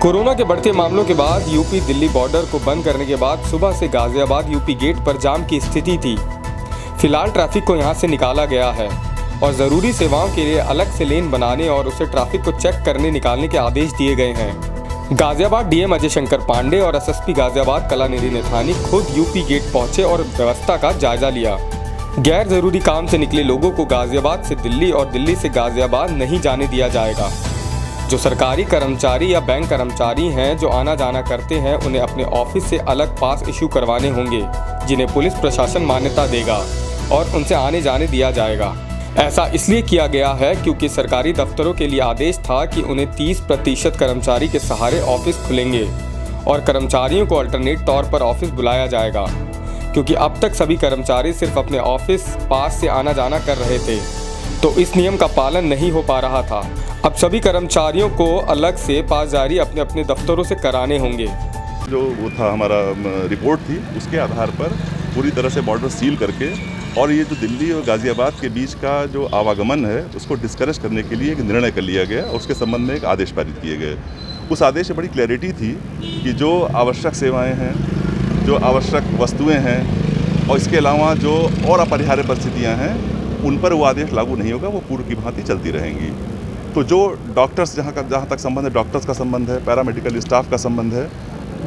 Corona के बढ़ते मामलों के बाद यूपी दिल्ली बॉर्डर को बंद करने के बाद सुबह से गाजियाबाद यूपी गेट पर जाम की स्थिति थी। फिलहाल ट्रैफिक को यहां से निकाला गया है और ज़रूरी सेवाओं के लिए अलग से लेन बनाने और उसे ट्रैफिक को चेक करने निकालने के आदेश दिए गए हैं। गाजियाबाद डीएम अजय शंकर पांडे और एसएसपी गाजियाबाद कलानिधि नेथानी खुद यूपी गेट पहुंचे और व्यवस्था का जायजा लिया। गैर जरूरी काम से निकले लोगों को गाजियाबाद से दिल्ली और दिल्ली से गाजियाबाद नहीं जाने दिया जाएगा। जो सरकारी कर्मचारी या बैंक कर्मचारी हैं जो आना जाना करते हैं उन्हें अपने ऑफिस से अलग पास इशू करवाने होंगे, जिन्हें पुलिस प्रशासन मान्यता देगा और उनसे आने जाने दिया जाएगा। ऐसा इसलिए किया गया है क्योंकि सरकारी दफ्तरों के लिए आदेश था कि उन्हें 30% कर्मचारी के सहारे ऑफिस खुलेंगे और कर्मचारियों को अल्टरनेट तौर पर ऑफिस बुलाया जाएगा, क्योंकि अब तक सभी कर्मचारी सिर्फ अपने ऑफिस पास से आना जाना कर रहे थे, तो इस नियम का पालन नहीं हो पा रहा था। अब सभी कर्मचारियों को अलग से पास जारी अपने अपने दफ्तरों से कराने होंगे। जो वो था हमारा रिपोर्ट थी, उसके आधार पर पूरी तरह से बॉर्डर सील करके और ये जो दिल्ली और गाज़ियाबाद के बीच का जो आवागमन है उसको डिस्करेज करने के लिए एक निर्णय कर लिया गया और उसके संबंध में एक आदेश पारित किए गए। उस आदेश में बड़ी क्लैरिटी थी कि जो आवश्यक सेवाएं हैं, जो आवश्यक वस्तुएं हैं और इसके अलावा जो और अपरिहार्य परिस्थितियां हैं उन पर वो आदेश लागू नहीं होगा, वो पूर्व की भांति चलती रहेंगी। तो जो डॉक्टर्स जहाँ तक संबंध है, डॉक्टर्स का संबंध है, पैरामेडिकल स्टाफ का संबंध है,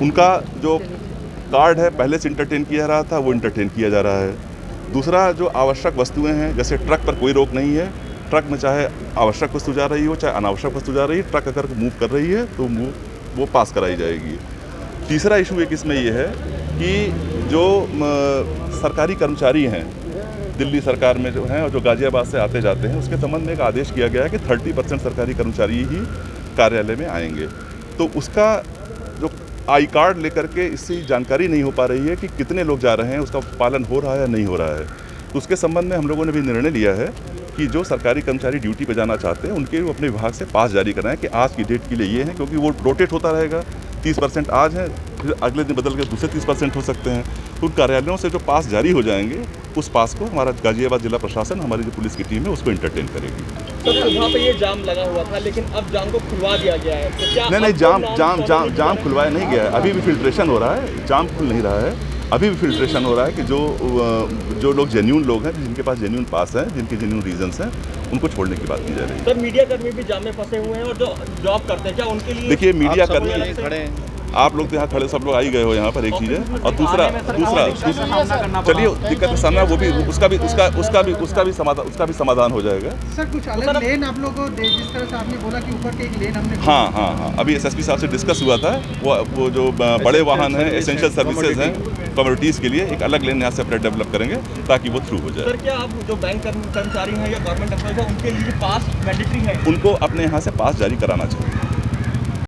उनका जो कार्ड है पहले से इंटरटेन किया रहा था वो इंटरटेन किया जा रहा है। दूसरा, जो आवश्यक वस्तुएं हैं, जैसे ट्रक पर कोई रोक नहीं है, ट्रक में चाहे आवश्यक वस्तु जा रही हो चाहे अनावश्यक वस्तु जा रही है, ट्रक अगर मूव कर रही है तो वो पास कराई जाएगी। तीसरा इशू एक इसमें ये है कि जो सरकारी कर्मचारी हैं दिल्ली सरकार में जो हैं और जो गाज़ियाबाद से आते जाते हैं, उसके संबंध में एक आदेश किया गया है कि 30% सरकारी कर्मचारी ही कार्यालय में आएंगे। तो उसका जो आई कार्ड लेकर के इससे जानकारी नहीं हो पा रही है कि कितने लोग जा रहे हैं, उसका पालन हो रहा है या नहीं हो रहा है। तो उसके संबंध में हम लोगों ने भी निर्णय लिया है कि जो सरकारी कर्मचारी ड्यूटी पर जाना चाहते हैं उनके वो अपने विभाग से पास जारी कराएं कि आज की डेट के लिए ये है, क्योंकि वो रोटेट होता रहेगा। 30% आज है, फिर अगले दिन बदल के दूसरे 30% हो सकते हैं। तो उन कार्यालयों से जो पास जारी हो जाएंगे उस पास को हमारा गाज़ियाबाद जिला प्रशासन, हमारी जो पुलिस की टीम है उसको एंटरटेन करेगी। सर, सुबह पे ये जाम लगा हुआ था लेकिन अब जाम को खुलवा दिया गया है, तो क्या नहीं, जाम खुलवाया नहीं गया है, अभी भी फिल्ट्रेशन हो रहा है, जाम खुल नहीं रहा है, अभी भी फिल्ट्रेशन हो रहा है कि जो लोग जेन्यून लोग हैं, जिनके पास जेन्यून पास हैं, जिनके जेन्यून रीजंस हैं, उनको छोड़ने की बात की जा रही है। सर, मीडिया कर्मी भी जाम में फंसे हुए हैं और जो जॉब करते हैं, क्या उनके लिए? देखिए, मीडिया कर्मी खड़े हैं, आप लोग तो यहाँ खड़े सब लोग आ ही गए हो यहाँ पर, एक चीज़ है। और दूसरा चलिए दिक्कत का सामना वो भी उसका भी समाधान हो जाएगा। सर, कुछ अलग लेन आप लोगों को जिस तरह से आपने बोला कि ऊपर के एक लेन हमने हाँ, अभी एसएसपी साहब से डिस्कस हुआ था, वो जो बड़े वाहन हैं, एसेंशियल सर्विसेज हैं, कम्युनिटीज़ के लिए एक अलग लेन यहाँ से अपने डेवलप करेंगे ताकि वो थ्रू हो जाए। सर, क्या आप जो बैंक कर्मचारी हैं या गवर्नमेंट एम्प्लॉयज हैं उनके लिए पास मैंडेटरी है? उनको अपने यहाँ से पास जारी कराना चाहिए।